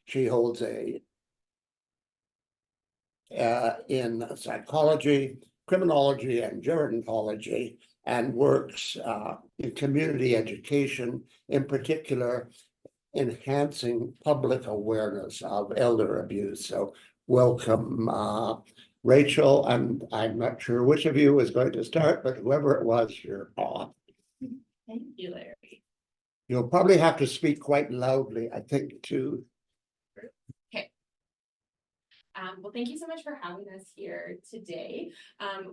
She holds a in psychology, criminology, and gerontology, and works in community education, in particular, enhancing public awareness of elder abuse. So welcome, Rachel, and I'm not sure which of you is going to start, but whoever it was, you're on. Thank you, Larry. You'll probably have to speak quite loudly, I think, too. Okay. Well, thank you so much for having us here today.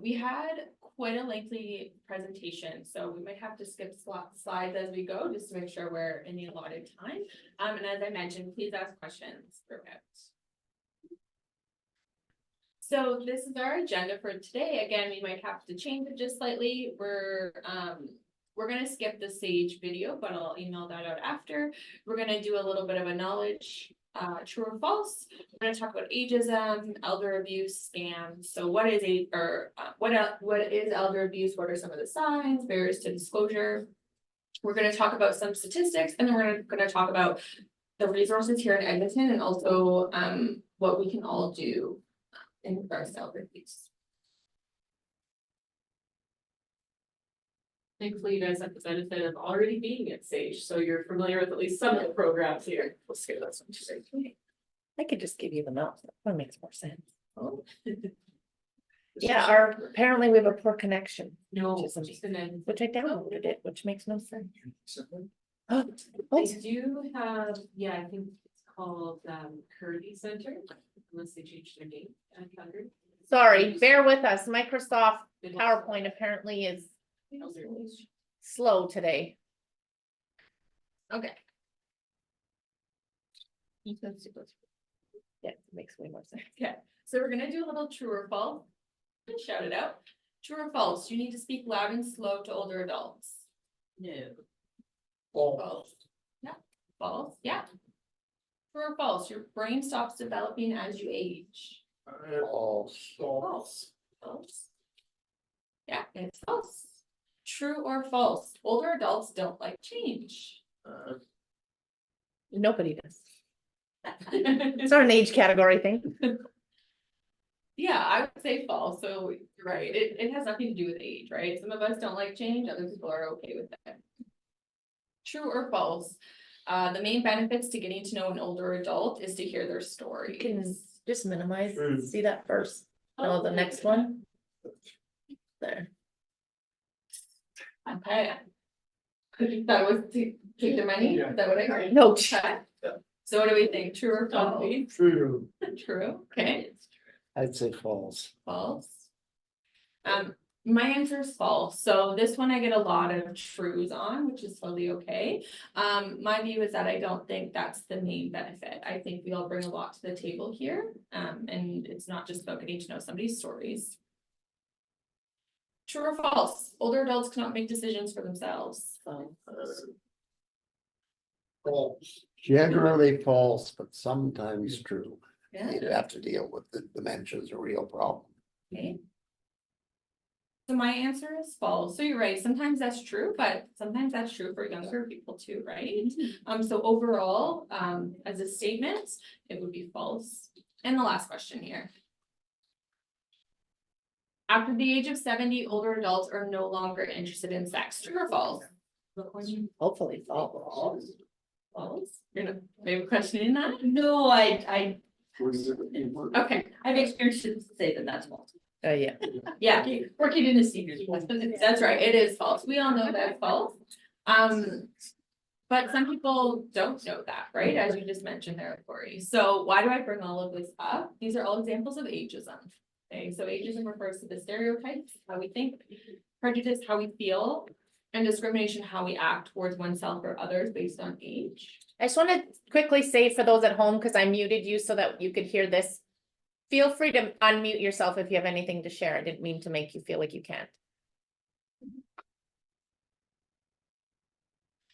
We had quite a lengthy presentation, so we might have to skip slides as we go, just to make sure we're in the allotted time. And as I mentioned, please ask questions throughout. So this is our agenda for today. Again, we might have to change it just slightly. We're gonna skip the SAGE video, but I'll email that out after. We're gonna do a little bit of a knowledge, true or false. We're gonna talk about ageism, elder abuse, scams. So what is what is elder abuse? What are some of the signs, barriers to disclosure? We're gonna talk about some statistics, and then we're gonna talk about the resources here in Edmonton, and also what we can all do in regards to elder abuse. Thankfully, you guys have the benefit of already being at SAGE, so you're familiar with at least some of the programs here. We'll skip that one today. I could just give you the mouse. That one makes more sense. Oh. Yeah, apparently we have a poor connection, No, Which is just an end. which I downloaded it, which makes no sense. They Oh, do have, yeah, I think it's called Kirby Center, unless they changed their name. sorry, bear with us. Microsoft PowerPoint apparently is slow today. Okay. Yeah, it makes way more sense. Okay, so we're gonna do a little true or false. Shout it out. True or false, you need to speak loud and slow to older adults. No. False. Yeah, false, yeah. True or false, your brain stops developing as you age. False. False. Yeah, it's false. True or false, older adults don't like change. Nobody does. It's not an age category thing. Yeah, I would say false, so you're right, it has nothing to do with age, right? Some of us don't like change, other people are okay with that. True or false, the main benefits to getting to know an older adult is to hear their You stories. can just minimize, see that first. Oh, the next one. There. Okay. That was to take the money, is that what I heard? No. Okay. So what do we think, true or false? True. True, okay. I'd say false. False. My answer is false. So this one I get a lot of trues on, which is totally okay. My view is that I don't think that's the main benefit. I think we all bring a lot to the table here. And it's not just about getting to know somebody's stories. True or false? Older adults cannot make decisions for themselves. False. Generally false, but sometimes true. Yeah. You have to deal with the dementia is a real problem. Okay. So my answer is false. So you're right. Sometimes that's true, but sometimes that's true for younger people too, right? So overall, as a statement, it would be false. And the last question here. After the age of 70, older adults are no longer interested in sex. True or false? Hopefully false. False. You're not maybe questioning that? No, I Okay. have experience to say that that's false. Yeah. Yeah, Working in the seniors. that's right. It is false. We all know that's false. But some people don't know that, right? As you just mentioned there, Corey. So why do I bring all of this up? These are all examples of ageism. Okay, so ageism refers to the stereotypes, how we think, prejudice, how we feel, and discrimination, how we act towards oneself or others based on age. I just want to quickly say for those at home, because I muted you so that you could hear this. Feel free to unmute yourself if you have anything to share. I didn't mean to make you feel like you can't.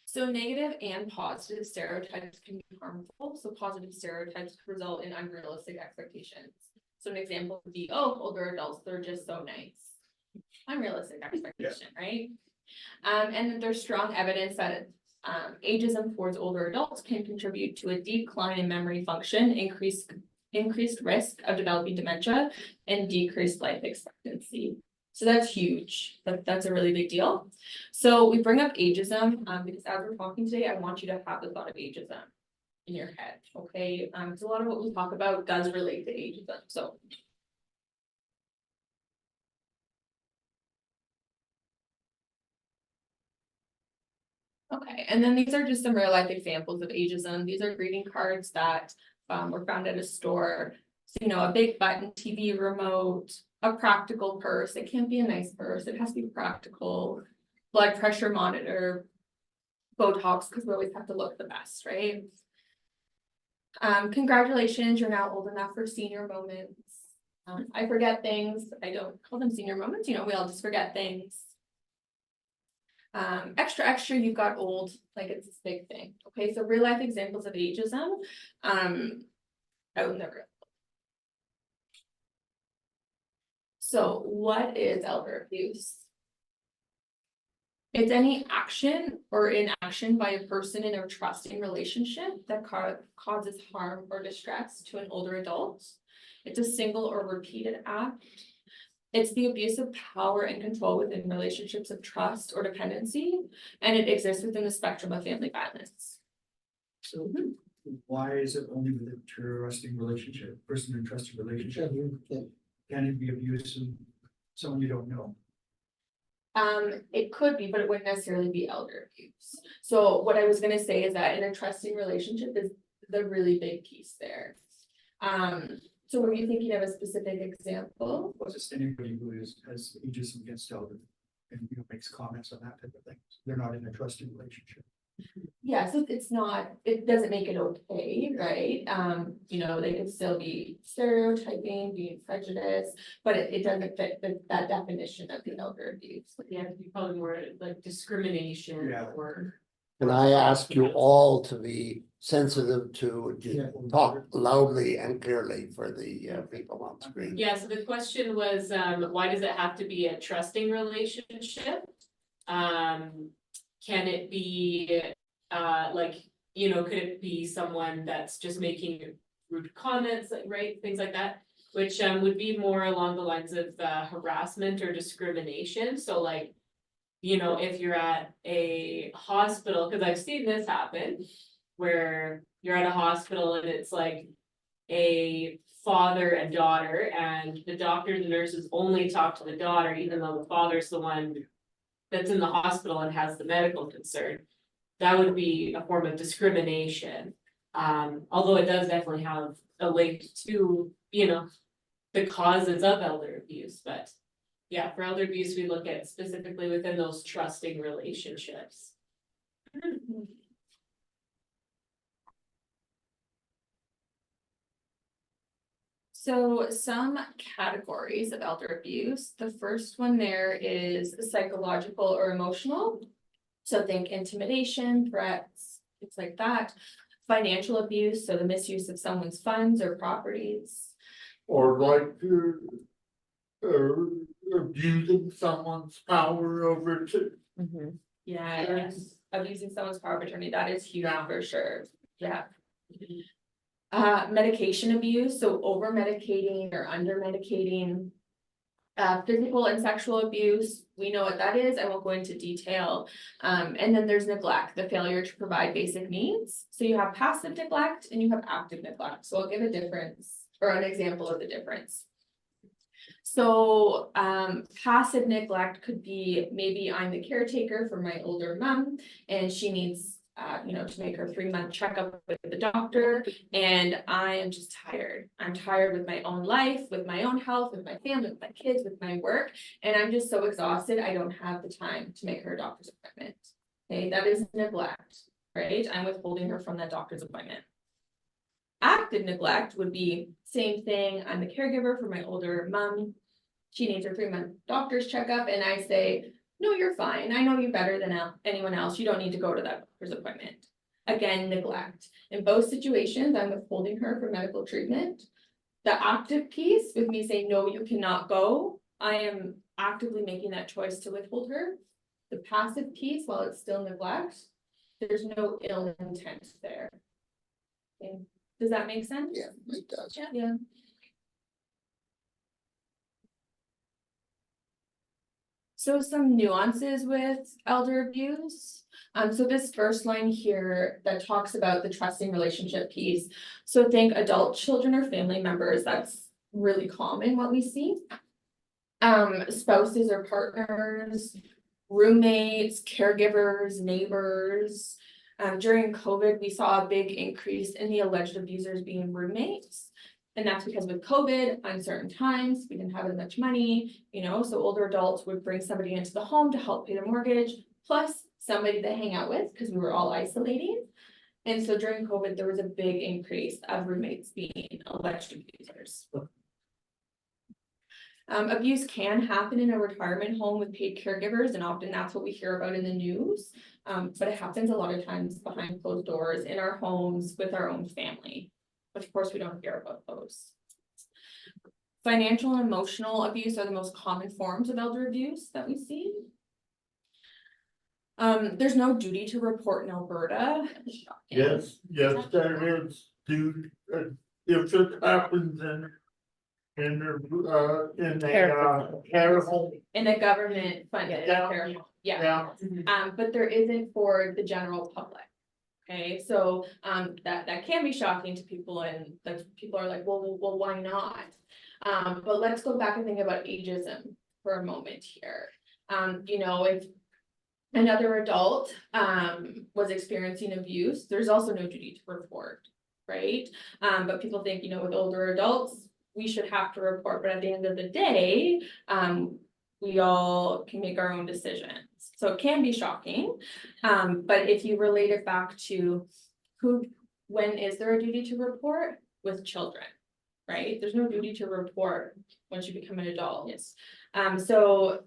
So negative and positive stereotypes can be harmful. So positive stereotypes could result in unrealistic expectations. So an example would be, oh, older adults, they're just so nice. Unrealistic expectation, right? And there's strong evidence that Ageism towards older adults can contribute to a decline in memory function, increased risk of developing dementia, and decreased life expectancy. So that's huge. That's a really big deal. So we bring up ageism because as we're talking today, I want you to have the thought of ageism in your head, okay? Because a lot of what we talk about does relate to ageism, so. Okay, and then these are just some real life examples of ageism. These are greeting cards that were found at a store. So, you know, a big button TV remote, a practical purse. It can't be a nice purse. It has to be practical. Blood pressure monitor, Botox, because we always have to look the best, right? Congratulations, you're now old enough for senior moments. I forget things. I don't call them senior moments, you know, we all just forget things. Extra, you've got old, like it's this big thing. Okay, so real life examples of ageism. I will never. So what is elder abuse? It's any action or inaction by a person in a trusting relationship that causes harm or distress to an older adult. It's a single or repeated act. It's the abuse of power and control within relationships of trust or dependency, and it exists within the spectrum of family violence. So why is it only with a trusting relationship, person in trusting relationship? Can it be abuse of someone you don't know? It could be, but it wouldn't necessarily be elder abuse. So what I was gonna say is that in a trusting relationship is the really big piece there. So were you thinking of a specific example? Was it anybody who has ageism against elder and makes comments on that type of thing? They're not in a trusting relationship. Yeah, so it's not, it doesn't make it okay, right? You know, they could still be stereotyping, being prejudiced, but it doesn't fit that definition of the elder abuse. Yeah, it'd be probably more like discrimination Yeah. or. Can I ask you all to be sensitive to talk loudly and clearly for the people on screen? Yeah, so the question was, why does it have to be a trusting relationship? Can it be, like, you know, could it be someone that's just making rude comments, like, right, things like that? Which would be more along the lines of harassment or discrimination, so like, you know, if you're at a hospital, because I've seen this happen, where you're at a hospital and it's like a father and daughter, and the doctors and nurses only talk to the daughter, even though the father's the one that's in the hospital and has the medical concern. That would be a form of discrimination. Although it does definitely have a link to, you know, the causes of elder abuse, but yeah, for elder abuse, we look at specifically within those trusting relationships. So some categories of elder abuse, the first one there is psychological or emotional. So think intimidation, threats, things like that. Financial abuse, so the misuse of someone's funds or properties. Or like abusing someone's power over to. Yes, abusing someone's power of attorney, that is huge for sure, yeah. Medication abuse, so over medicating or under medicating. Physical and sexual abuse, we know what that is, I won't go into detail. And then there's neglect, the failure to provide basic needs. So you have passive neglect and you have active neglect, so I'll give a difference or an example of the difference. So passive neglect could be, maybe I'm the caretaker for my older mom and she needs you know, to make her 3-month checkup with the doctor, and I am just tired. I'm tired with my own life, with my own health, with my family, with my kids, with my work, and I'm just so exhausted, I don't have the time to make her a doctor's appointment. Okay, that is neglect, right? I'm withholding her from that doctor's appointment. Active neglect would be same thing, I'm the caregiver for my older mom. She needs her 3-month doctor's checkup, and I say, no, you're fine. I know you better than anyone else. You don't need to go to that doctor's appointment. Again, neglect. In both situations, I'm withholding her from medical treatment. The active piece with me saying, no, you cannot go. I am actively making that choice to withhold her. The passive piece, while it's still neglect, There's no ill intent there. Okay, does that make sense? Yeah, it does. Yeah. So some nuances with elder abuse. So this first line here that talks about the trusting relationship piece. So think adult children or family members, that's really common what we see. Spouses or partners, roommates, caregivers, neighbors. During COVID, we saw a big increase in the alleged abusers being roommates. And that's because with COVID, uncertain times, we didn't have as much money, you know, so older adults would bring somebody into the home to help pay the mortgage, plus somebody to hang out with, because we were all isolating. And so during COVID, there was a big increase of roommates being alleged abusers. Abuse can happen in a retirement home with paid caregivers, and often that's what we hear about in the news. But it happens a lot of times behind closed doors in our homes with our own family. But of course, we don't hear about those. Financial and emotional abuse are the most common forms of elder abuse that we see. There's no duty to report in Alberta. Yes, there is, if it happens in a care home, In a government funded Yeah. care home, yeah. yeah, But there isn't for the general public. Okay, so that can be shocking to people, and like people are like, well, why not? But let's go back and think about ageism for a moment here. You know, if another adult was experiencing abuse, there's also no duty to report, right? But people think, you know, with older adults, we should have to report, but at the end of the day, we all can make our own decisions. So it can be shocking, but if you relate it back to when is there a duty to report? With children, right? There's no duty to report once you become an adult. Yes. So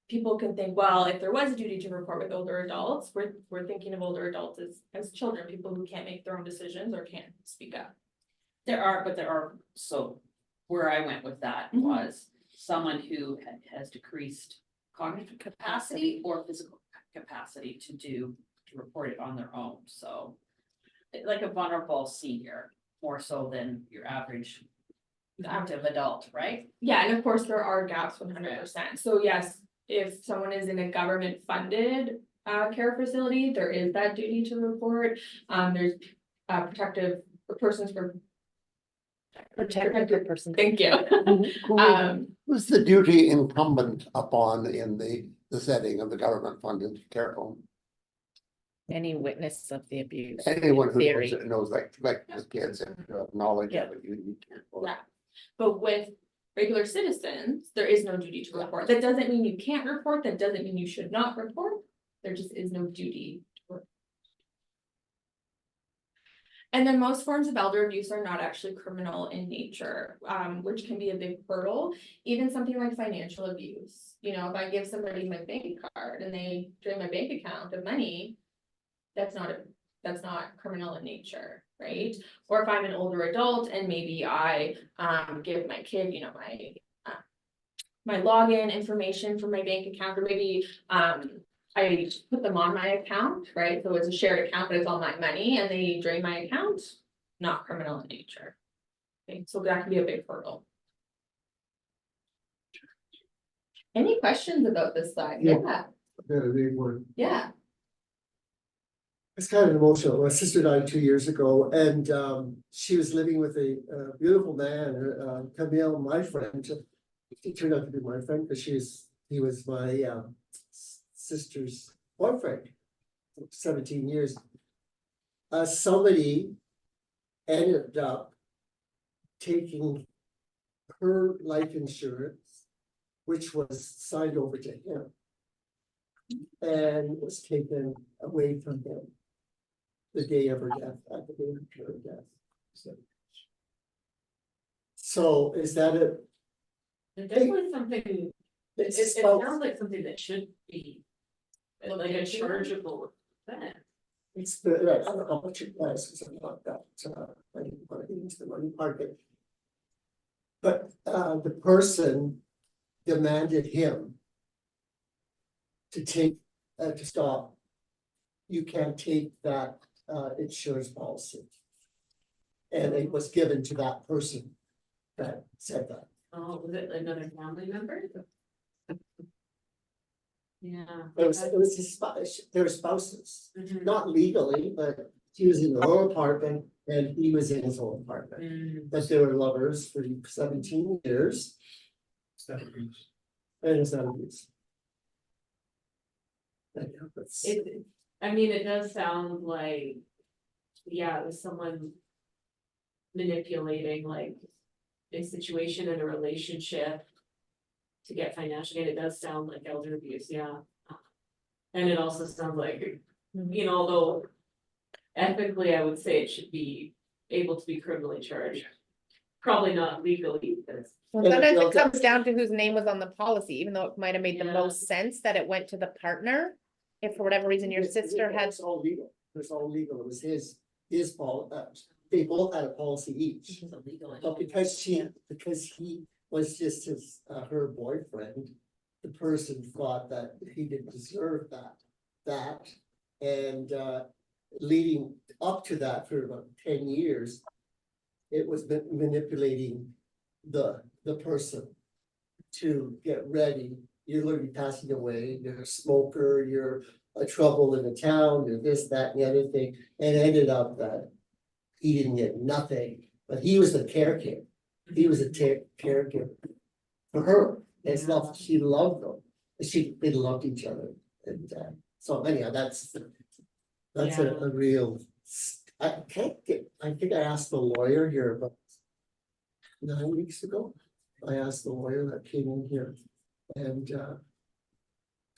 people can think, well, if there was a duty to report with older adults, we're thinking of older adults as children, people who can't make their own decisions or can't speak up. There are, so where I went with that Mhm. was someone who has decreased cognitive capacity or physical capacity to report it on their own, so. Like a vulnerable senior, more so than your average active adult, right? Yeah, and of course, there are gaps 100%. So yes, if someone is in a government funded care facility, there is that duty to report. There's protective persons for. Protected person. Thank you. Who- Who's the duty incumbent upon in the setting of the government funded care home? Any witness of the abuse. Anyone in who theory. knows like the kids and knowledge Yeah. of it, you need to report. Yeah. But with regular citizens, there is no duty to report. That doesn't mean you can't report, that doesn't mean you should not report. There just is no duty to report. And then most forms of elder abuse are not actually criminal in nature, which can be a big hurdle. Even something like financial abuse, you know, if I give somebody my bank card and they drain my bank account of money, that's not criminal in nature, right? Or if I'm an older adult and maybe I give my kid, you know, my login information for my bank account, or maybe I put them on my account, right? So it's a shared account, but it's all my money, and they drain my account, not criminal in nature. Okay, so that can be a big hurdle. Any questions about this slide? Yeah. Got a big one. Yeah. It's kind of emotional. My sister died 2 years ago, and she was living with a beautiful man, Camille, my friend. He turned out to be my friend because he was my sister's boyfriend for 17 years. Somebody ended up taking her life insurance, which was signed over to him, and was taken away from him the day of her death, at the day of her death. So is that a? And definitely something, it sounds like something that should be. Like a chargeable event. It's the, I don't know how much it was, because I'm not that, I didn't want to get into the money part of it. But the person demanded him to take, to stop you can't take that insurance policy. And it was given to that person that said that. Oh, was it another family member? Yeah. It was his spouse, their spouses, Mhm. not legally, but she was in her apartment and he was in his own apartment. Mm. But they were lovers for 17 years Is that abuse? and it's not abuse. Yeah, that's- I mean, it does sound like, yeah, it was someone manipulating like a situation in a relationship to get financial gain. It does sound like elder abuse, yeah. And it also sounds like, you know, although ethically, I would say it should be able to be criminally charged. Probably not legally, because Well, And sometimes well, it comes down to whose name was on the policy, even though it might have made the Yeah. most sense that it went to the partner. If for whatever reason your sister had, It's all legal, it's all legal, it was his fault, they both had a policy each. It's illegal. But because he was just her boyfriend, the person thought that he didn't deserve that. And leading up to that for about 10 years, it was manipulating the person to get ready. You're gonna be passing away, you're a smoker, you're a trouble in the town, you're this, that, and the other thing, and it ended up that he didn't get nothing, but he was the caregiver. He was a caregiver for her. It's not, she loved them. They loved each other. And so anyhow, that's Yeah. a real, I think I asked the lawyer here about 9 weeks ago. I asked the lawyer that came in here and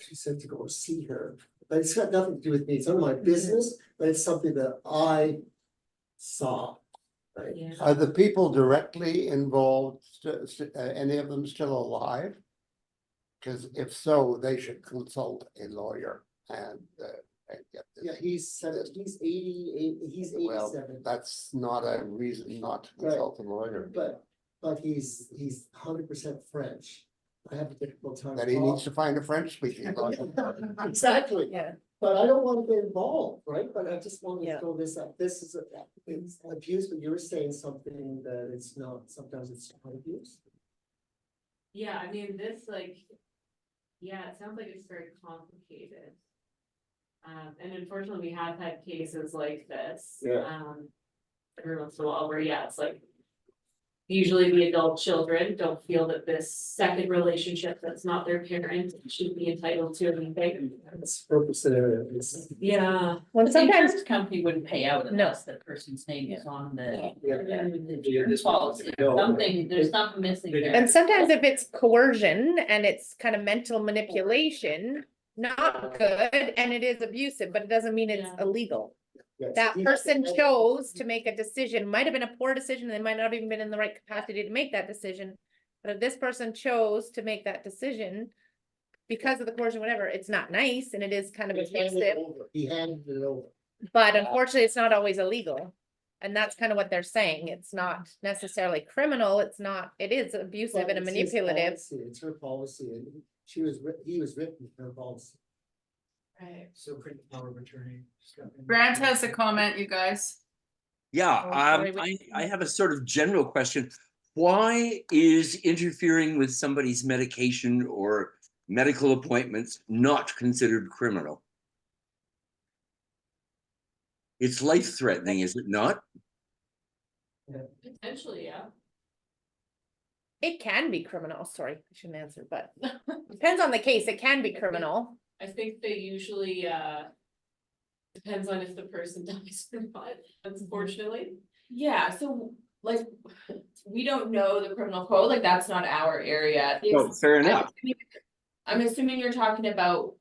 she said to go see her, but it's got nothing to do with me. It's none of my business, but it's something that I saw. Right. yeah. Are the people directly involved, any of them still alive? Because if so, they should consult a lawyer and get this. Yeah, he's 80, he's Well, 87, that's not a reason not to Right. consult a lawyer. but he's 100% French. I have a difficult time. That he needs to find a French speaking lawyer. Exactly, yeah, but I don't want to get involved, right? But I just wanted Yeah. to throw this up. This is it's abuse, but you were saying something that it's not, sometimes it's not abuse. Yeah, I mean, this like, yeah, it sounds like it's very complicated. And unfortunately, we have had cases like this. Yeah. Every once in a while where, yeah, it's like. Usually the adult children don't feel that this second relationship that's not their parent should be entitled to anything. It's purpose scenario. It's- Yeah. well, The sometimes, insurance company wouldn't pay out No. unless the person's name is on Yeah. the insurance policy. Something, there's something missing there. and sometimes if it's coercion and it's kind of mental manipulation, not good, and it is abusive, but it doesn't mean it's Yeah. illegal. yes. That person chose to make a decision, might have been a poor decision, they might not even been in the right capacity to make that decision. But if this person chose to make that decision because of the coercion, whatever, it's not nice and it is kind of He handed it abusive, over. He handed it over. but unfortunately, it's not always illegal. And that's kind of what they're saying. It's not necessarily criminal, it's not, it is abusive and But it's his manipulative. policy, it's her policy, and he was written with her policy. Right. So create the power of attorney. Grant has a comment, you guys. Oh, sorry, I have a sort of general question. Why is interfering with somebody's medication or medical appointments not considered criminal? It's life-threatening, is it not? Potentially, yeah. It can be criminal, sorry, I shouldn't answer, but depends on the case, it can be criminal. I think they usually, depends on if the person dies or not, unfortunately. Yeah, so like, we don't know the criminal code, like that's not our area. Oh, fair enough. I'm assuming you're talking about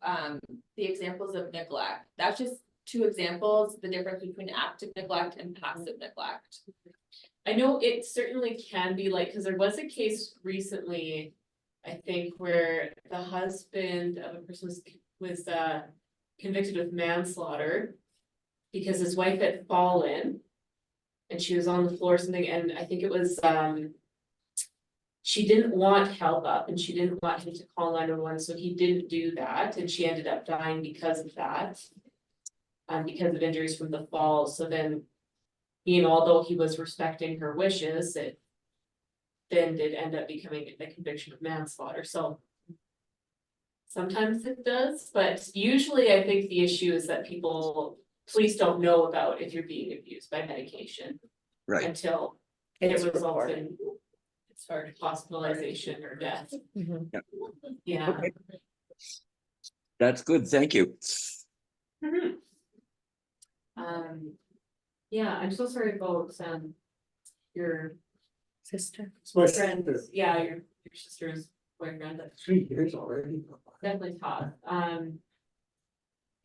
the examples of neglect. That's just two examples, the difference between active neglect and passive neglect. I know it certainly can be like, because there was a case recently, I think, where the husband of a person was convicted of manslaughter because his wife had fallen and she was on the floor or something, and I think it was she didn't want help up and she didn't want him to call 911, so he didn't do that, and she ended up dying because of that. because of injuries from the fall, so then. Although he was respecting her wishes, it. Then did end up becoming a conviction of manslaughter, so. Sometimes it does, but usually I think the issue is that police don't know about if you're being abused by medication. Right. Until It's it results reported. in. It's hard hospitalization or death, Mhm. yeah. Okay. That's good, thank you. Mhm. Yeah, I'm so sorry about your Sister. It's my friend, sister, yeah, your sister's boyfriend, that's 3 years already. definitely tough.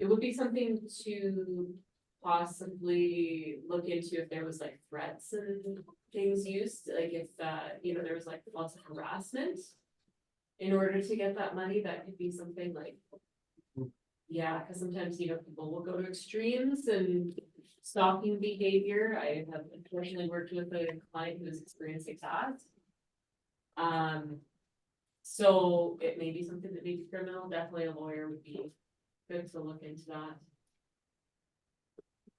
It would be something to possibly look into if there was like threats and things used, like if there was like lots of harassment. In order to get that money, that could be something like. Yeah, because sometimes, people will go to extremes and stalking behavior. I have unfortunately worked with a client who's experiencing that. So it may be something that may be criminal, definitely a lawyer would be good to look into that.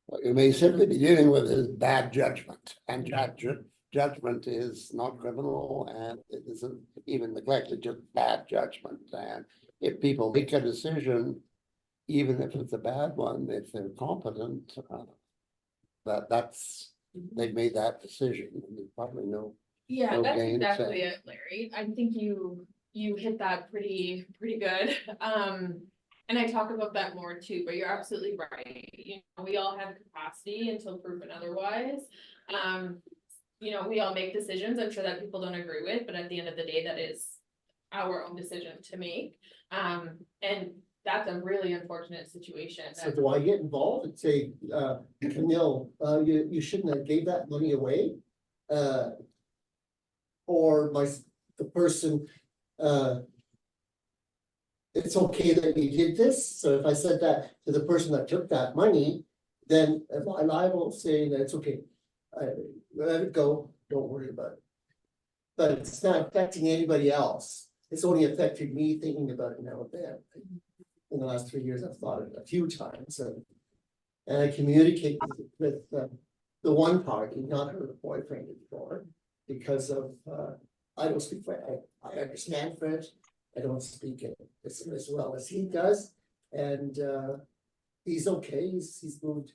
What you may simply be dealing with is bad judgment, and judgment is not criminal, and it isn't even neglected, just bad judgment. And if people make a decision, even if it's a bad one, if they're competent, they've made that decision, and there's probably no. Yeah, No that's gain, exactly so- it, Larry. I think you hit that pretty good. And I talk about that more too, but you're absolutely right. We all have capacity until proven otherwise. We all make decisions, I'm sure that people don't agree with, but at the end of the day, that is our own decision to make. And that's a really unfortunate situation. So do I get involved and say, Camille, you shouldn't have gave that money away? Or the person, it's okay that you did this, so if I said that to the person that took that money, then am I liable saying that it's okay? Let it go, don't worry about it. But it's not affecting anybody else, it's only affecting me thinking about it now and then. In the last 3 years, I've thought of it a few times, and I communicate with the one party, not her boyfriend anymore, because of, I don't speak French, I understand French, I don't speak it as well as he does, and he's okay, he's moved.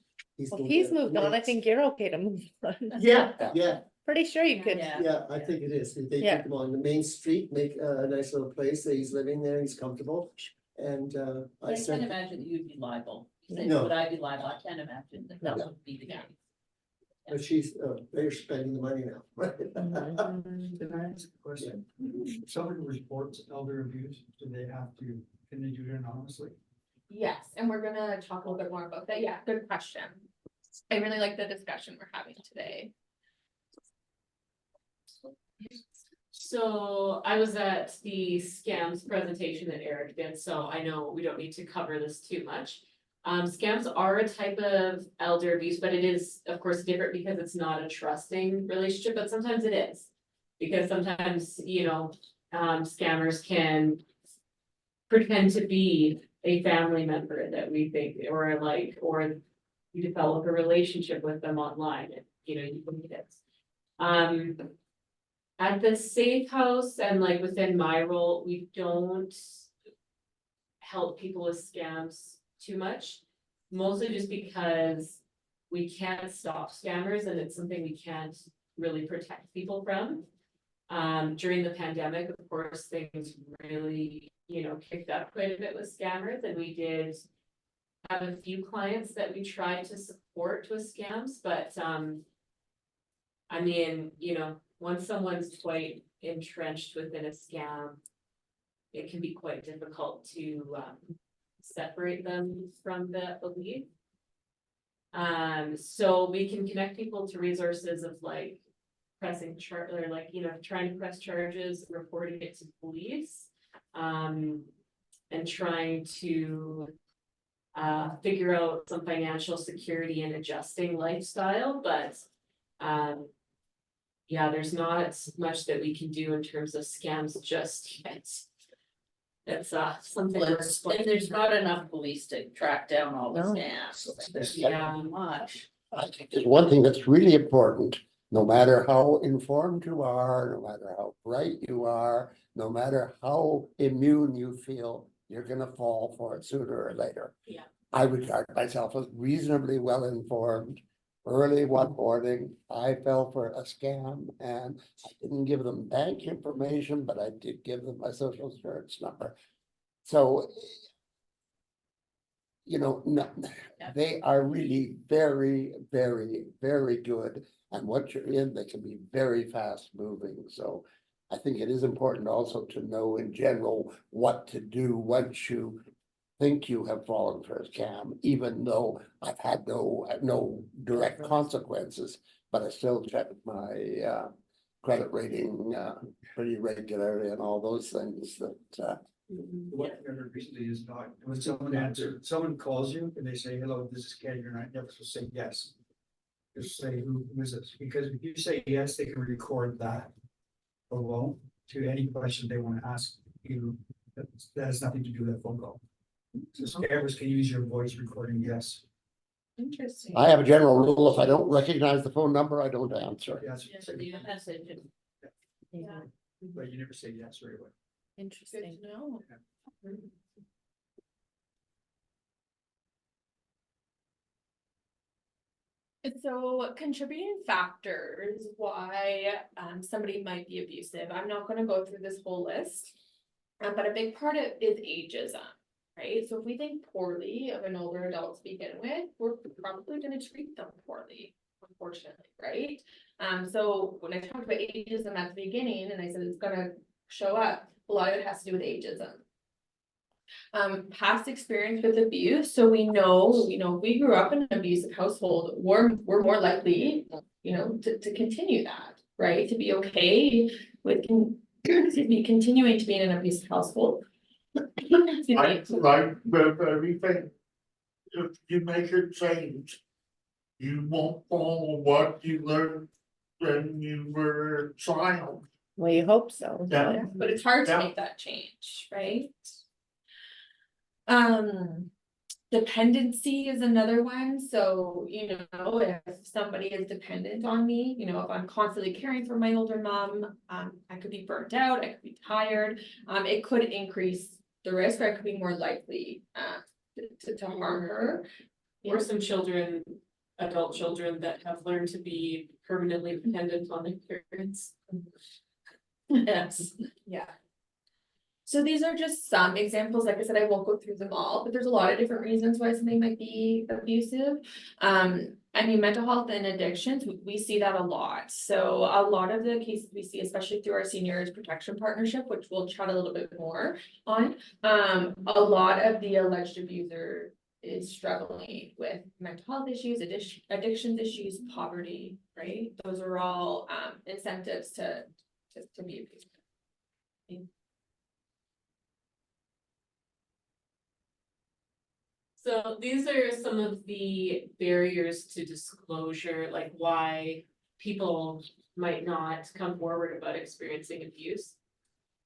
Well, he's moved on, I next- think you're okay to move on. Yeah, Pretty sure you could. yeah, I think it is, they Yeah. took him on the main street, make a nice little place, that he's living there, he's comfortable, and I I can't said. imagine that you'd be liable. You say, No. would I be liable? I can't imagine that that would be the Yeah. case. But they're spending the money now. Can I ask a question? If somebody reports elder abuse, can they do it anonymously? Yes, and we're gonna talk a little bit more about that. Yeah, good question. I really like the discussion we're having today. So I was at the scams presentation that Eric did, so I know we don't need to cover this too much. Scams are a type of elder abuse, but it is, of course, different because it's not a trusting relationship, but sometimes it is. Because sometimes, scammers can pretend to be a family member that we think, or you develop a relationship with them online, and, you think it is. At the safe house and within my role, we don't help people with scams too much, mostly just because we can't stop scammers and it's something we can't really protect people from. During the pandemic, of course, things really, kicked up quite a bit with scammers, and we did have a few clients that we tried to support with scams, but once someone's quite entrenched within a scam, it can be quite difficult to separate them from the belief. So we can connect people to resources of pressing trying to press charges, reporting it to police, and trying to figure out some financial security and adjusting lifestyle, but yeah, there's not much that we can do in terms of scams just yet. It's something. Well, we're it's- exploring. and there's not enough police to track down all the No. scams. There's Yeah. too much. I think there's one thing that's really important, no matter how informed you are, no matter how bright you are, no matter how immune you feel, you're gonna fall for it sooner or later. Yeah. I regard myself as reasonably well informed. Early one morning, I fell for a scam and I didn't give them bank information, but I did give them my social insurance number. So, you know, no, Yeah. they are really very, very, very good. And once you're in, they can be very fast moving. So I think it is important also to know in general what to do once you think you have fallen for a scam, even though I've had no direct consequences, but I still check my credit rating pretty regularly and all those things that What I heard recently is not, when someone calls you and they say, hello, this is Ken, you're not never supposed to say yes. Just say, who is this? Because if you say yes, they can record that alone to any question they want to ask you. That has nothing to do with that phone call. So scammers can use your voice recording, yes. Interesting. I have a general rule, if I don't recognize the phone number, I don't answer. Yes, Yeah, so leave a message and Yeah, but you never say yes right away. Good interesting. to know. So contributing factors why somebody might be abusive, I'm not gonna go through this whole list. But a big part of is ageism, right? So if we think poorly of an older adult to begin with, we're probably gonna treat them poorly, unfortunately, right? So when I talked about ageism at the beginning and I said it's gonna show up, a lot of it has to do with ageism. Past experience with abuse, so we know, if we grew up in an abusive household, we're more likely, to continue that, right? To be okay with, excuse me, continuing to be in an abusive household. Excuse me. Like with everything, if you make a change, you won't follow what you learned when you were a child. Well, you hope so. Yeah. But it's hard to Yeah. make that change, right? Dependency is another one, so, if somebody is dependent on me, if I'm constantly caring for my older mom, I could be burnt out, I could be tired. It could increase the risk, or I could be more likely, to harm her. Or some children, adult children that have learned to be permanently dependent on their parents. yes. Yeah. So these are just some examples, like I said, I won't go through them all, but there's a lot of different reasons why something might be abusive. Mental health and addictions, we see that a lot. So a lot of the cases we see, especially through our seniors protection partnership, which we'll chat a little bit more on. A lot of the alleged abuser is struggling with mental health issues, addictions issues, poverty, right? Those are all incentives to be abusive. So these are some of the barriers to disclosure, like why people might not come forward about experiencing abuse.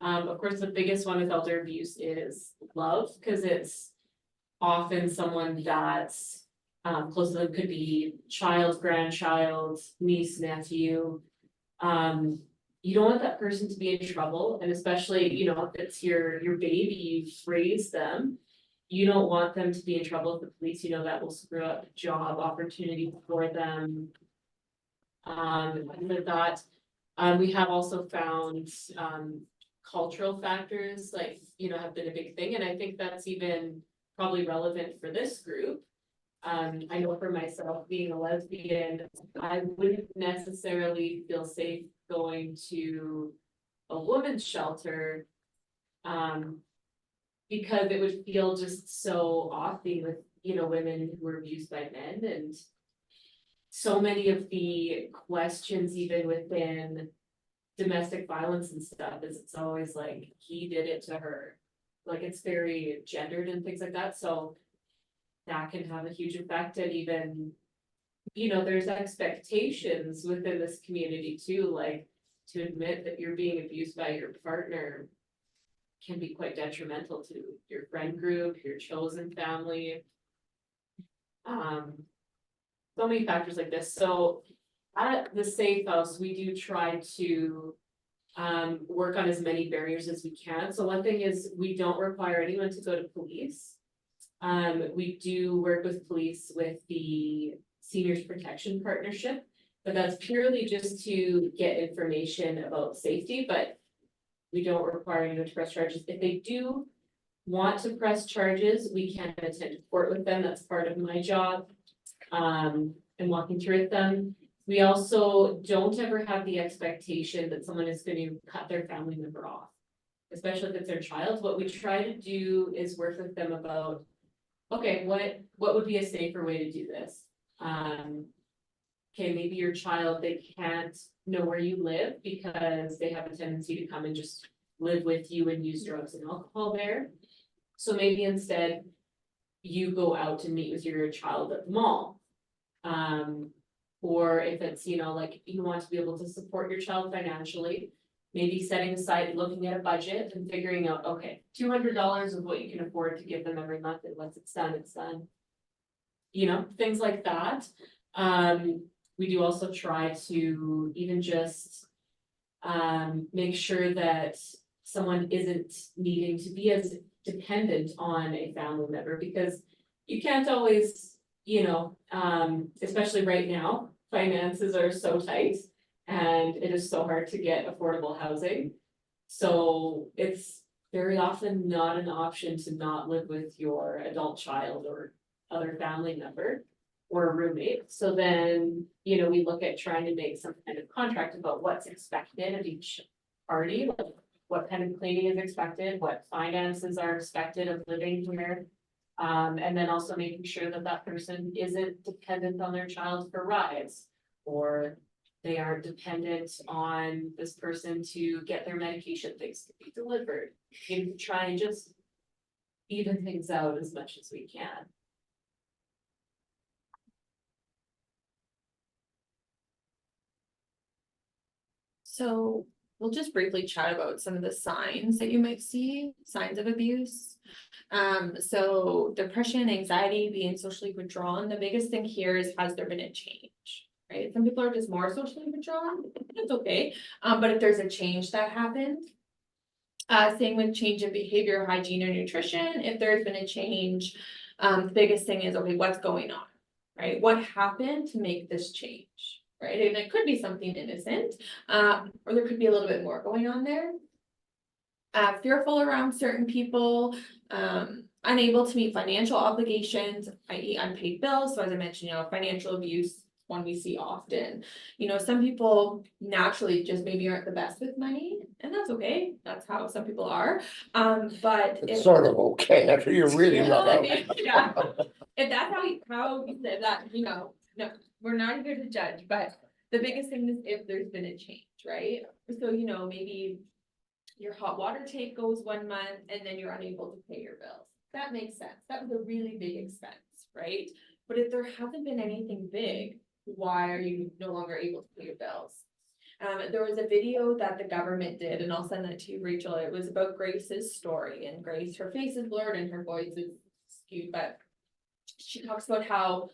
Of course, the biggest one with elder abuse is love, because it's often someone that's close to them, could be child, grandchild, niece, nephew. You don't want that person to be in trouble, and especially, if it's your baby, you've raised them. You don't want them to be in trouble with the police, that will screw up job opportunity for them. With that, we have also found, cultural factors, like, have been a big thing, and I think that's even probably relevant for this group. I know for myself, being a lesbian, I wouldn't necessarily feel safe going to a women's shelter. Because it would feel just so off being with, women who were abused by men, and so many of the questions, even within domestic violence and stuff, is it's always like, he did it to her. Like, it's very gendered and things like that, so that can have a huge effect, and even, there's expectations within this community too, like, to admit that you're being abused by your partner. can be quite detrimental to your friend group, your chosen family. So many factors like this. So at the Safe House, we do try to work on as many barriers as we can. So one thing is we don't require anyone to go to police. We do work with police with the Seniors Protection Partnership, but that's purely just to get information about safety, but we don't require anyone to press charges. If they do want to press charges, we can attend court with them. That's part of my job. And walking through with them. We also don't ever have the expectation that someone is going to cut their family member off, especially if it's their child. What we try to do is work with them about, okay, what would be a safer way to do this? Okay, maybe your child, they can't know where you live because they have a tendency to come and just live with you and use drugs and alcohol there. So maybe instead you go out and meet with your child at the mall. Or if it's, like you want to be able to support your child financially, maybe setting aside, looking at a budget and figuring out, okay, $200 of what you can afford to give them every month, and once it's done, it's done. Things like that. We do also try to even just make sure that someone isn't needing to be as dependent on a family member, because you can't always, especially right now, finances are so tight and it is so hard to get affordable housing. So it's very often not an option to not live with your adult child or other family member or a roommate. So then, we look at trying to make some kind of contract about what's expected of each party, like what kind of cleaning is expected, what finances are expected of living here. And then also making sure that that person isn't dependent on their child for rides, or they aren't dependent on this person to get their medication things to be delivered. And try and just even things out as much as we can. So we'll just briefly chat about some of the signs that you might see, signs of abuse. So depression, anxiety, being socially withdrawn. The biggest thing here is, has there been a change, right? Some people are just more socially withdrawn. That's okay. But if there's a change that happened, same with change in behavior, hygiene, or nutrition. If there's been a change, the biggest thing is, okay, what's going on, right? What happened to make this change? Right, and it could be something innocent, or there could be a little bit more going on there. Fearful around certain people, unable to meet financial obligations, i.e. unpaid bills. So as I mentioned, financial abuse, one we see often. Some people naturally just maybe aren't the best with money, and that's okay. That's how some people are. But It's sort of okay after you really run out. yeah. If that's how you said that, no, we're not here to judge, but the biggest thing is if there's been a change, right? So, maybe your hot water tank goes 1 month and then you're unable to pay your bills. That makes sense. That was a really big expense, right? But if there hasn't been anything big, why are you no longer able to pay your bills? There was a video that the government did, and I'll send that to you, Rachel. It was about Grace's story, and Grace, her face is blurred and her voice is skewed, but she talks about how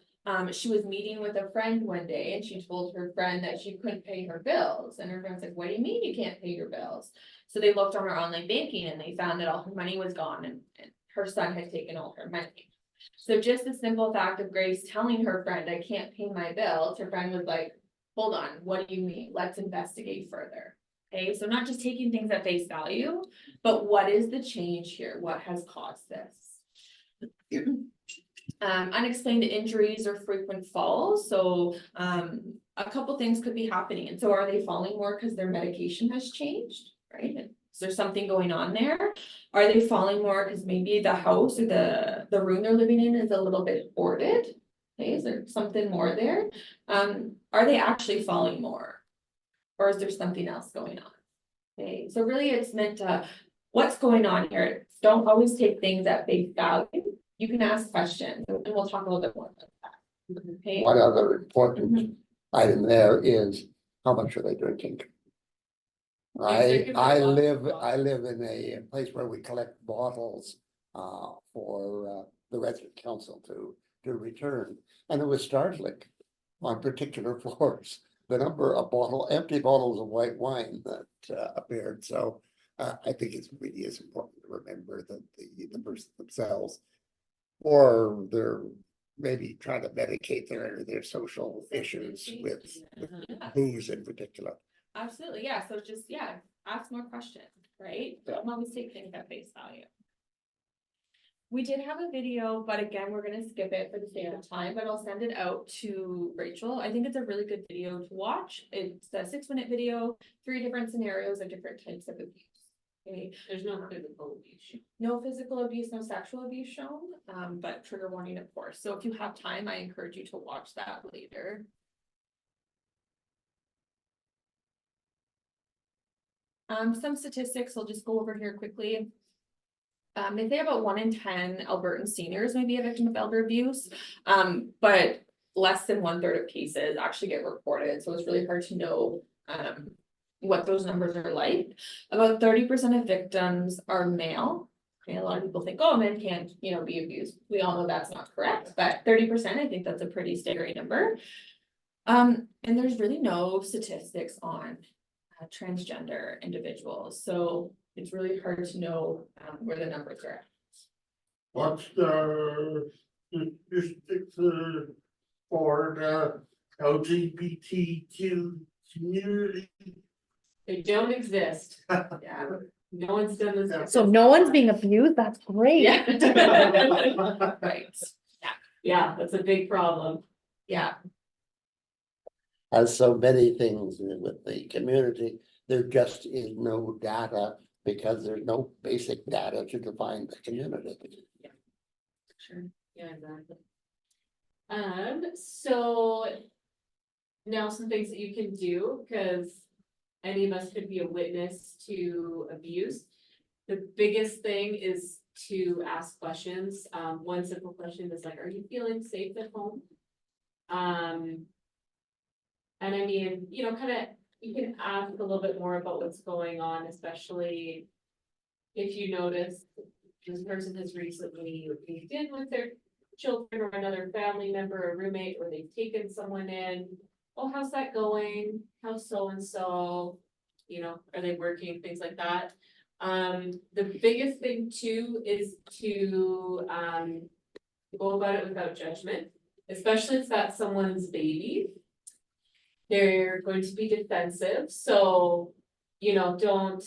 she was meeting with a friend one day and she told her friend that she couldn't pay her bills. And her friend's like, what do you mean you can't pay your bills? So they looked on her online banking and they found that all her money was gone and her son had taken all her money. So just the simple fact of Grace telling her friend, I can't pay my bills, her friend was like, hold on, what do you mean? Let's investigate further. Okay, so not just taking things at face value, but what is the change here? What has caused this? Unexplained injuries or frequent falls. So a couple things could be happening. And so are they falling more because their medication has changed, right? Is there something going on there? Are they falling more because maybe the house or the room they're living in is a little bit hoarded? Okay, is there something more there? Are they actually falling more? Or is there something else going on? Okay, so really it's meant to, what's going on here? Don't always take things at face value. You can ask questions, and we'll talk a little bit more about that. Okay. One other important item there is, how much are they drinking? there could be I lots of live, bottles. I live in a place where we collect bottles for the resident council to return. And it was startling on particular floors, the number of empty bottles of white wine that appeared. So I think it's really is important to remember that the person themselves, or they're maybe trying to medicate their social issues with booze in particular. Absolutely, yeah, so just, yeah, ask more questions, right? Yeah. Don't always take things at face value. We did have a video, but again, we're gonna skip it for the sake of time, but I'll send it out to Rachel. I think it's a really good video to watch. It's a 6-minute video, 3 different scenarios of different types of abuse. Okay, There's no physical abuse. no physical abuse, no sexual abuse shown, but trigger warning, of course. So if you have time, I encourage you to watch that later. Some statistics I'll just go over here quickly. They say about 1 in 10 Albertan seniors may be a victim of elder abuse, but less than 1/3 of cases actually get reported, so it's really hard to know what those numbers are like. About 30% of victims are male. Okay, a lot of people think, oh, men can't, be abused. We all know that's not correct, but 30%, I think that's a pretty staggering number. And there's really no statistics on transgender individuals, so it's really hard to know where the numbers are at. What's the statistics for the LGBTQ community? They don't exist. Yeah. No one's done this. So no one's being abused, that's great. Yeah. Right, Yeah, that's a big problem. yeah, As so many things with the community, there just is no data because there's no basic data to define the community. Sure. Yeah, exactly. So now some things that you can do, because any of us could be a witness to abuse. The biggest thing is to ask questions. One simple question is like, are you feeling safe at home? And I mean, kind of, you can ask a little bit more about what's going on, especially if you notice this person has recently moved in with their children or another family member, a roommate, or they've taken someone in. Oh, how's that going? How's so-and-so? Are they working? Things like that. The biggest thing too is to go about it without judgment, especially if that's someone's baby. They're going to be defensive, so, don't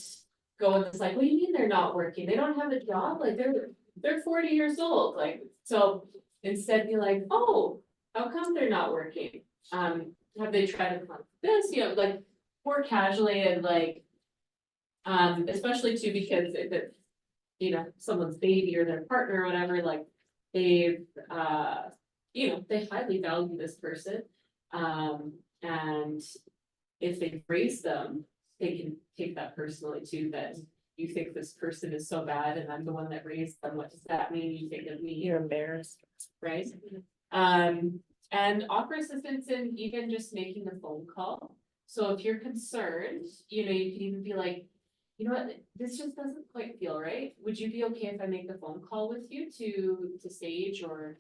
go in this like, what do you mean they're not working? They don't have a job, like they're 40 years old, like, so instead be like, oh, how come they're not working? Have they tried to come this, like more casually and like, especially too, because if it's, someone's baby or their partner or whatever, like they've, they highly value this person. And if they raise them, they can take that personally too, that you think this person is so bad and I'm the one that raised them. What does that mean? You think of me? You're embarrassed. Right? And offer assistance in even just making a phone call. So if you're concerned, you can even be like, you know what, this just doesn't quite feel right. Would you be okay if I make a phone call with you to Sage or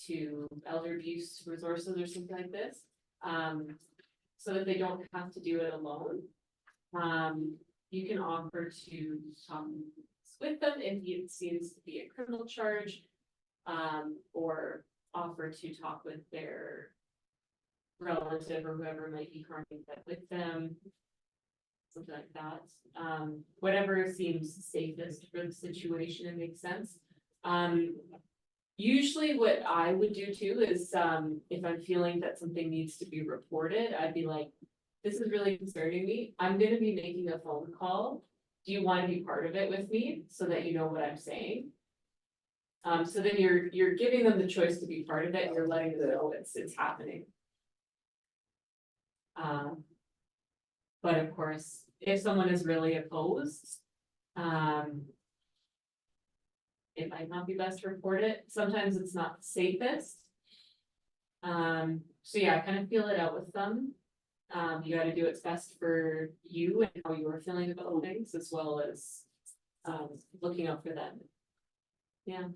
to Elder Abuse Resources or something like this? So that they don't have to do it alone. You can offer to talk with them if it seems to be a criminal charge, or offer to talk with their relative or whoever might be harming that with them. Something like that. Whatever seems safest for the situation and makes sense. Usually what I would do too is, if I'm feeling that something needs to be reported, I'd be like, this is really concerning me. I'm gonna be making a phone call. Do you want to be part of it with me so that you know what I'm saying? So then you're giving them the choice to be part of it and you're letting them know it's happening. But of course, if someone is really opposed, it might not be best to report it. Sometimes it's not the safest. So yeah, kind of feel it out with them. You gotta do what's best for you and how you're feeling about things, as well as looking out for them. Yeah.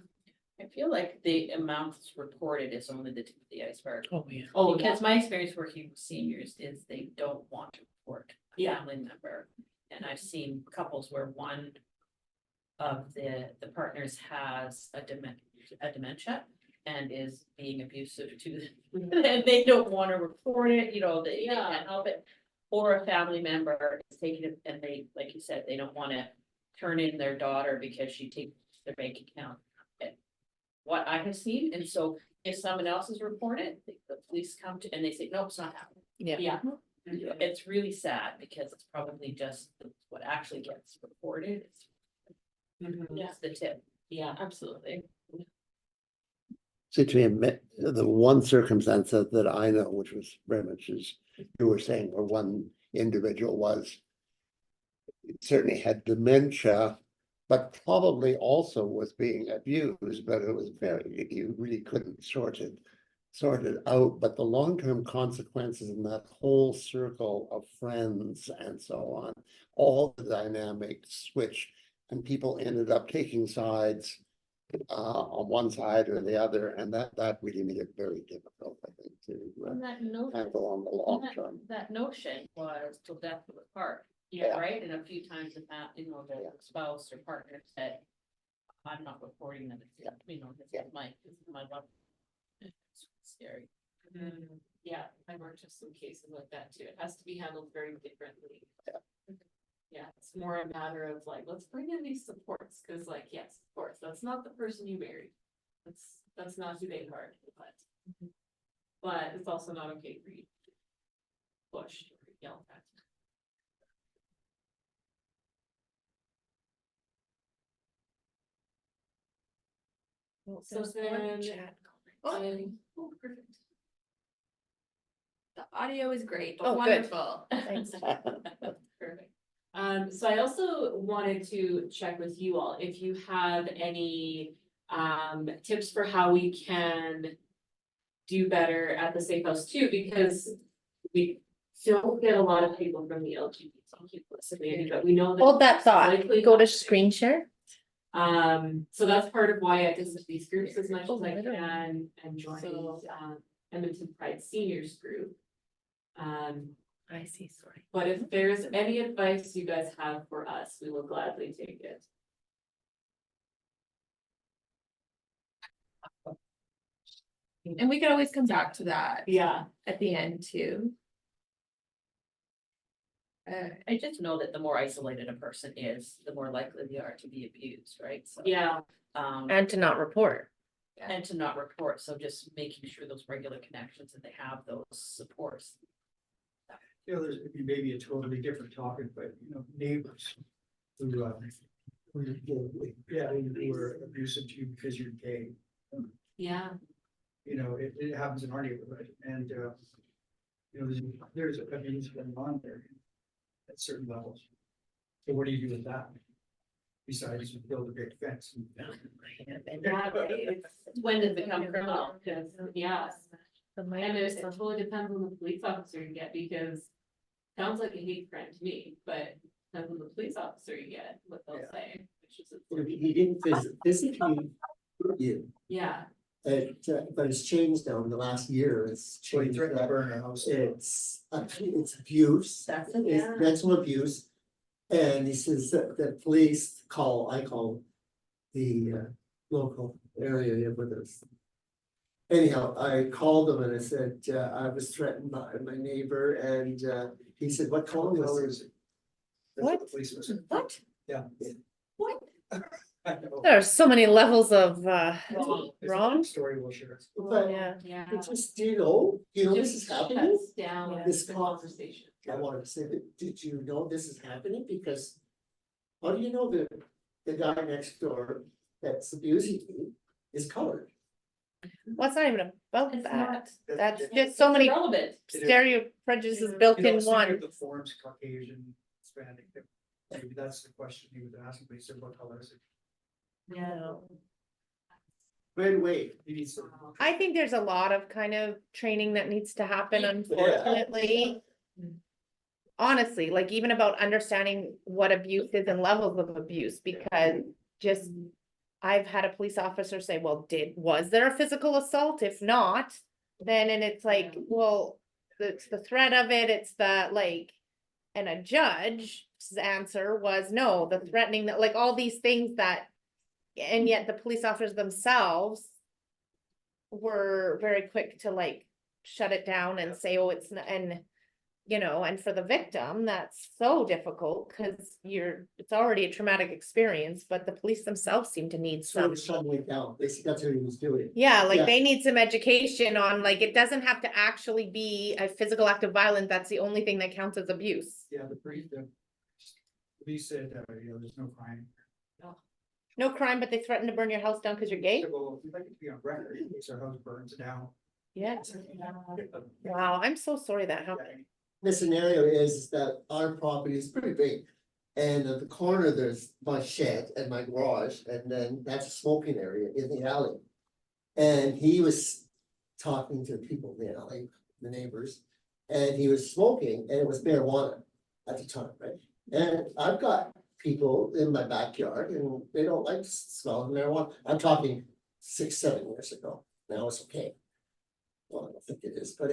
I feel like the amounts reported is only the tip of the iceberg. Oh, yeah. Oh, Because my experience working with seniors is they don't want to report a Yeah. family member. And I've seen couples where one of the partners has a dementia and is being abusive to them. And they don't want to report it, you know, they Yeah. can't help it. Or a family member is taking it and they, like you said, they don't want to turn in their daughter because she takes their bank account. What I have seen, and so if someone else is reported, the police come to, and they say, no, it's not happening. Yeah. It's really sad, because it's probably just what actually gets reported, it's the tip. Yeah, absolutely. See, to me, the one circumstance that I know, which was very much as you were saying, where one individual was certainly had dementia, but probably also was being abused, but it was very, you really couldn't sort it out. But the long-term consequences in that whole circle of friends and so on, all the dynamics switched, and people ended up taking sides on one side or the other, and that really made it very difficult, I think, to And that notion, handle on the long term. that notion was till death do us part. Yeah. Right, and a few times the you know, the spouse or partner said, I'm not reporting that, it's, you know, this is my love. It's scary. Yeah, I've worked with some cases like that too. It has to be handled very differently. Yeah, it's more a matter of like, let's bring in these supports, cause like, yes, of course, that's not the person you married. That's not who they are, but it's also not okay for you to push or yell at. So There's one then- chat Oh, Oh, perfect. the audio is great, Oh, but good. wonderful. Thanks. Perfect. So I also wanted to check with you all if you have any tips for how we can do better at the Safe House too, because we don't get a lot of people from the LGBTQ community, but we know that. Hold that thought, likely go to not- screen share. So that's part of why I visit these groups as much Oh, as I literally. can and join Edmonton Pride Seniors Group. I see, sorry. But if there's any advice you guys have for us, we will gladly take it. And we could always come back to that Yeah, at the end too. I just know that the more isolated a person is, the more likely they are to be abused, right? So, yeah, And to not report. and to not report, so just making sure those regular connections and they have those supports. You know, there's maybe a totally different topic, but you know, neighbors who yeah, who were abusive to you because you're gay. yeah, You know, it happens in our neighborhood, and you know, there's abuse going on there at certain levels. So what do you do with that? Besides build a big fence? yeah, right, it's When does it become criminal? because, yeah. And it totally depends on the police officer you get, because sounds like a hate crime to me, but depends on the police officer you get, what they'll Yeah. say, which is. He didn't physically hurt you, Yeah, but it's changed now in the last year, it's So you changed. threaten to That burn a house. it's abuse, That's it. it's Yeah. mental abuse. And he says that the police I call the local area with us. Anyhow, I called him and I said, I was threatened by my neighbor, and he said, what color was it? That's What? the police was. What? Yeah. What? I know. There are so many levels of It's a wrong. story we'll share. But Yeah. yeah. it's just, do you know this is Just happening? shuts down Yeah. This the call- conversation. I wanted to say that, did you know this is happening? Because how do you know that the guy next door that's abusing you is colored? What's not even about It's that. not. That's just so many Relevant. stereo prejudices built You know, in some one. of the forms Caucasian, Hispanic, maybe that's the question he was asking, but he said, what color is it? Yeah. Wait, He needs to. I think there's a lot of kind of training that needs to happen, unfortunately. Honestly, like even about understanding what abuse is and levels of abuse, because just. I've had a police officer say, well, was there a physical assault? If not, then, and it's like, well, it's the threat of it, it's the like. And a judge's answer was no, the threatening, that like all these things that. And yet the police officers themselves. Were very quick to like shut it down and say, oh, it's not, and. You know, and for the victim, that's so difficult because it's already a traumatic experience, but the police themselves seem to need Sort some. of shutting it down, basically, that's what he was doing. Yeah, like Yeah. they need some education on, like, it doesn't have to actually be a physical act of violence. That's the only thing that counts as abuse. Yeah, the police said, there's no crime. No crime, but they threaten to burn your house down because you're gay? Well, if you'd like it to be on record, in case our house burns down. Yeah. Wow, I'm so sorry that happened. The scenario is that our property is pretty big. And at the corner, there's my shed and my garage, and then that's a smoking area in the alley. And he was talking to people in the alley, the neighbors, and he was smoking, and it was marijuana at the time, right? And I've got people in my backyard and they don't like the smell of marijuana. I'm talking 6-7 years ago. Now it's okay. Well, I don't think it is, but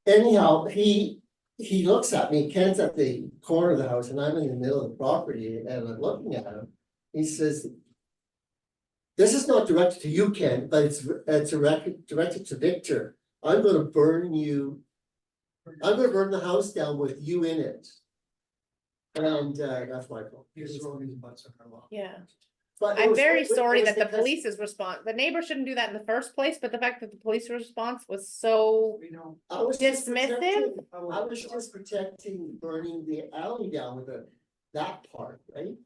anyhow, he looks at me, Ken's at the corner of the house and I'm in the middle of the property and I'm looking at him. He says, this is not directed to you, Ken, but it's directed to Victor. I'm gonna burn you. I'm gonna burn the house down with you in it. And that's my fault. He's throwing his butts on our lawn. Yeah. But it I'm was- very it sorry was that the because- police's response, the neighbor shouldn't do that in the first place, but the fact that the police response was so We know. I was just dismissive. protecting- I was just protecting burning the alley down with that part, right?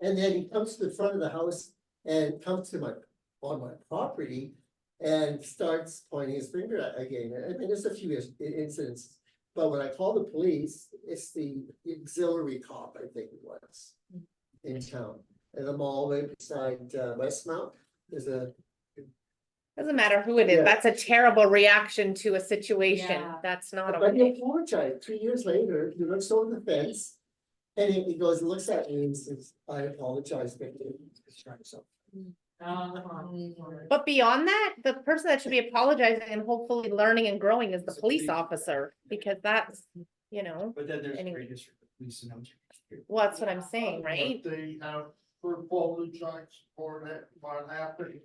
And then he comes to the front of the house and comes to on my property and starts pointing his finger at again. I mean, there's a few incidents, but when I call the police, it's the auxiliary cop, I think it was, in town. And I'm all the way beside Westmount. There's a Doesn't matter who it is, Yeah. that's a terrible reaction to a situation, Yeah. that's not But he okay. apologized 3 years later, he looks over the fence. And he goes, looks at me and says, I apologize, Victor. He's trying to solve. But beyond that, the person that should be apologizing and hopefully learning and growing is the It's a police police. officer, because that's, But then there's Anyway. great district police and. well, that's what I'm saying, right? But they have apologized for that, what happened.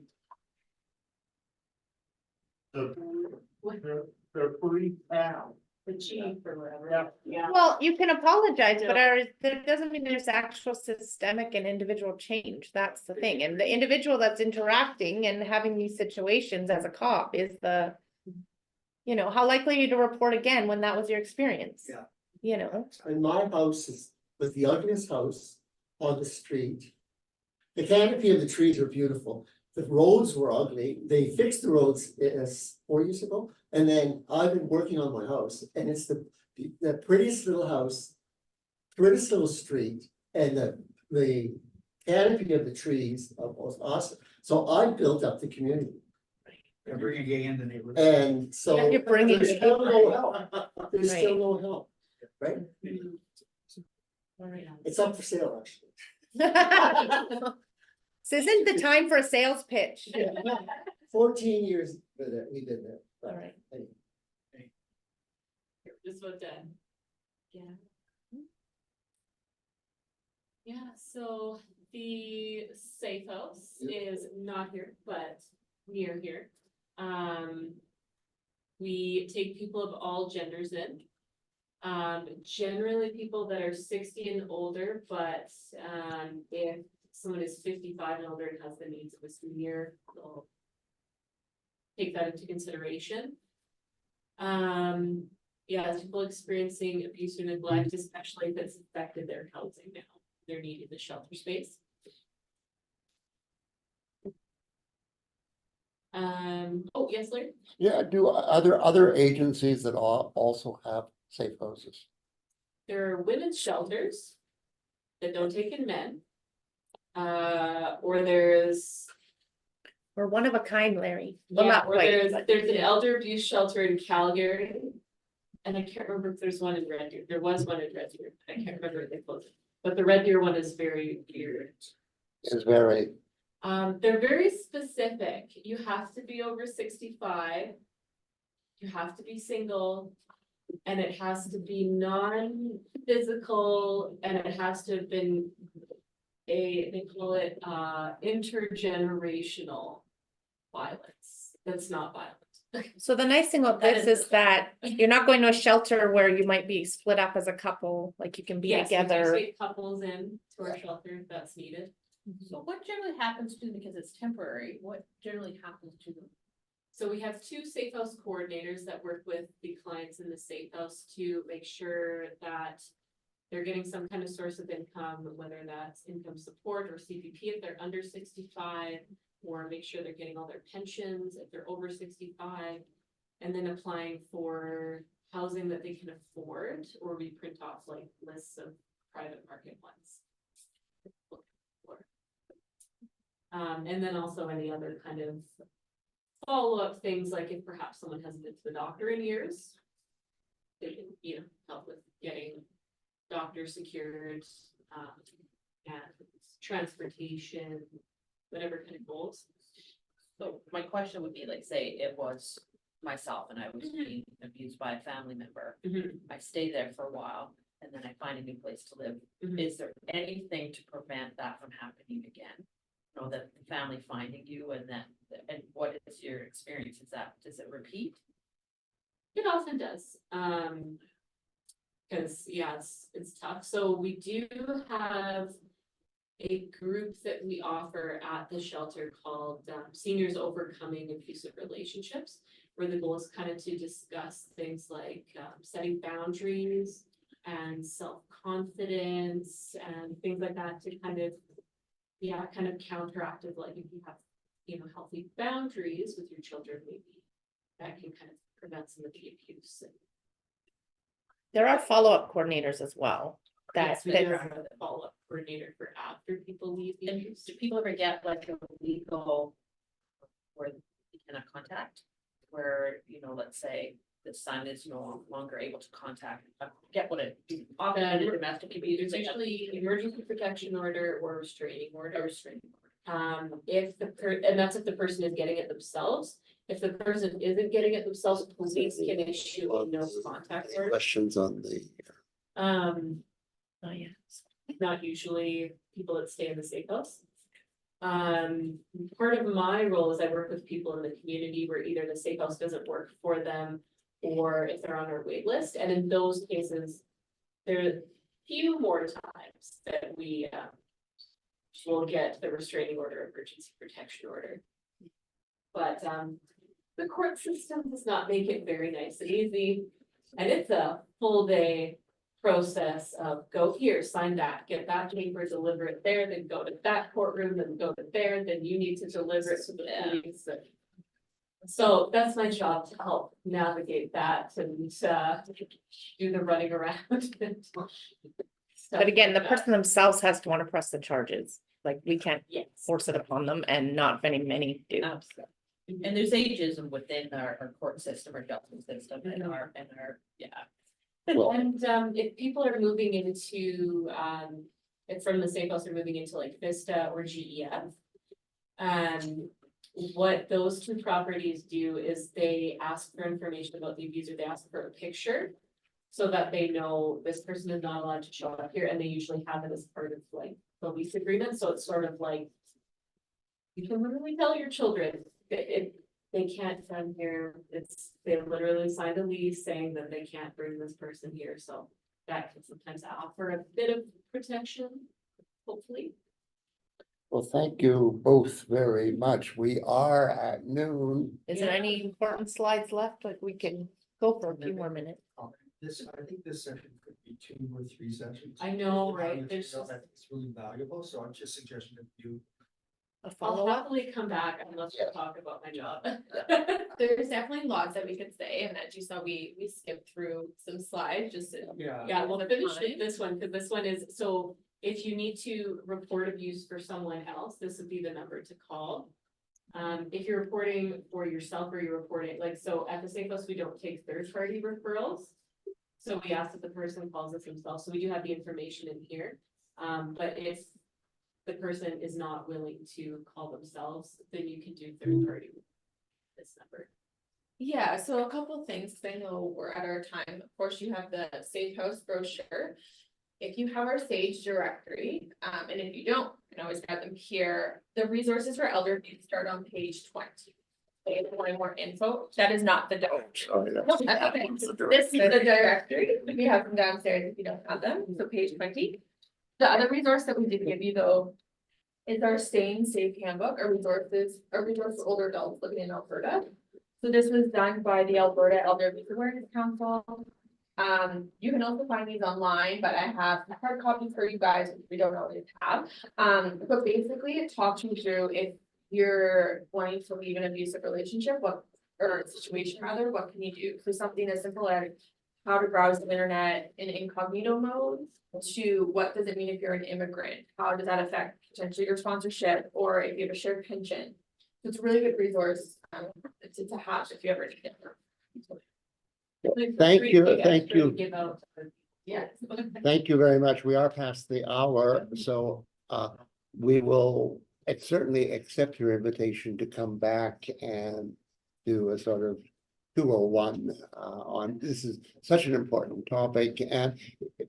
The police now. The chief or whatever. Yeah. Well, you can apologize, but that doesn't mean there's actual systemic and individual change, that's the thing, and the individual that's interacting and having these situations as a cop is the. You know, how likely are you to report again when that was your experience? Yeah. You know, And my house was the ugliest house on the street. The canopy of the trees were beautiful. The roads were ugly. They fixed the roads 4 years ago. And then I've been working on my house and it's the prettiest little house, prettiest little street, and the canopy of the trees was awesome. So I built up the community. And bring a gay in the neighborhood. And so. Yeah, you're bringing There's it still no up. help. There's still no help, right? It's up for sale, actually. this isn't the time for a sales pitch. 14 years with it, we've been there. All right. Just about done. Yeah. Yeah, so the safe house is not here, but near here. We take people of all genders in. Generally people that are 60 and older, but if someone is 55 and older and has the needs of a senior, they'll take that into consideration. Yeah, people experiencing abuse or neglect, especially if it's affected their housing now, they're needing the shelter space. Oh, yes, Larry? Yeah, are there other agencies that also have safe houses? There are women's shelters that don't take in men. Or there's, We're one of a kind, Larry. Well, yeah, not or quite, there's but- an elder abuse shelter in Calgary. And I can't remember if there's one in Red Deer, there was one in Red Deer, I can't remember if they closed it, but the Red Deer one is very weird. Is very, They're very specific, you have to be over 65. You have to be single. And it has to be non-physical, and it has to have been they call it, intergenerational violence, that's not violent. So the nice thing about That this is- is that you're not going to a shelter where you might be split up as a couple, like you can be Yes, we do together. take couples in to our shelter if that's needed. So what generally happens to them, because it's temporary, what generally happens to them? So we have two safe house coordinators that work with the clients in the safe house to make sure that they're getting some kind of source of income, whether that's income support or CPP if they're under 65, or make sure they're getting all their pensions if they're over 65, and then applying for housing that they can afford, or we print off like lists of private market ones. And then also any other kind of follow-up things, like if perhaps someone hasn't been to the doctor in years, they can, help with getting doctor secured, and transportation, whatever kind of goals. So my question would be, like, say it was myself and I was Mhm. being abused by a family member. Mhm. I stay there for a while and then I find a new place to live. Mhm. Is there anything to prevent that from happening again? You know, that the family finding you and then, and what is your experience? Does it repeat? It often does, cause yeah, it's tough, so we do have a group that we offer at the shelter called Seniors Overcoming Abusive Relationships, where the goal is kind of to discuss things like setting boundaries and self-confidence and things like that to kind of counteract of, like, if you have, healthy boundaries with your children, maybe that can kind of prevent some of the abuse. There are follow-up coordinators as well. Yes, we that- do have a follow-up coordinator for after people leave the And abuse. do people ever get like a legal where they cannot contact? Where, let's say the son is no longer able to contact, get what it, often in a domestic abuse. There's usually emergency protection order or restraining order. If and that's if the person is getting it themselves. If the person isn't getting it themselves, police can issue a no contact order. questions on the, Oh, yeah. Not usually people that stay in the safe house. Part of my role is I work with people in the community where either the safe house doesn't work for them, or if they're on our wait list, and in those cases, there are a few more times that we will get the restraining order, emergency protection order. But the court system does not make it very nice and easy, and it's a full day process of go here, sign that, get that paper, deliver it there, then go to that courtroom, then go to there, then you need to deliver it to the police. So that's my job, to help navigate that and do the running around. But again, the person themselves has to want to press the charges. Like, we can't Yes. force it upon them, and not many do. Absolutely. And there's ageism within our court system or justice system and our, yeah. well, And if people are moving into, if from the safe house are moving into like Vista or GEF. What those two properties do is they ask for information about the abuser, they ask for a picture. So that they know this person is not allowed to show up here, and they usually have it as part of like the lease agreement, so it's sort of like. You can literally tell your children that they can't come here, they literally signed a lease saying that they can't bring this person here, so. That can sometimes offer a bit of protection, hopefully. well, thank you both very much. We are at noon. Is there any important slides left? Like, we can go for a few more minutes. I think this session could be 2 or 3 sessions. I know, There's right? There's material that It's really valuable, so I'm just suggesting that you. A I'll follow-up? happily come back and let's talk about my job. There's definitely lots that we could say, and as you saw, we skipped through some slides just to. Yeah, we'll the finish time. with this one, because this one is, so if you need to report abuse for someone else, this would be the number to call. If you're reporting for yourself or you're reporting, like, so at the safe house, we don't take third party referrals. So we ask that the person calls us themselves, so we do have the information in here. But if the person is not willing to call themselves, then you can do third party. This number. Yeah, so a couple things, 'cause I know we're at our time. Of course, you have the Safe House brochure. If you have our Sage directory, and if you don't, you can always grab them here. The resources for elderly start on page 20. If you want more info, that is not the directory. Sorry, No, that's okay. This is the directory. We have them downstairs if you don't have them, so page 20. The other resource that we did give you though is our Staying Safe Handbook, a resource for older adults living in Alberta. So this was done by the Alberta Elder Abuse Awareness Council. You can also find these online, but I have hard copies for you guys, which we don't always have. But basically it talks you through if you're wanting to leave an abusive relationship, or situation rather, what can you do? So something as simple as how to browse the internet in incognito mode, to what does it mean if you're an immigrant? How does that affect potentially your sponsorship, or if you have a shared pension? So it's a really good resource, to have if you ever need it. Thank you, thank you. Give out. Yes. Thank you very much. We are past the hour, so we will certainly accept your invitation to come back and do a sort of 201 on, this is such an important topic, and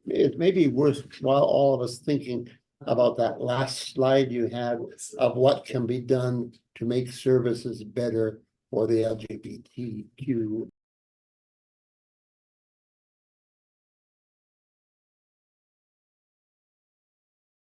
it may be worthwhile all of us thinking about that last slide you had of what can be done to make services better for the LGBTQ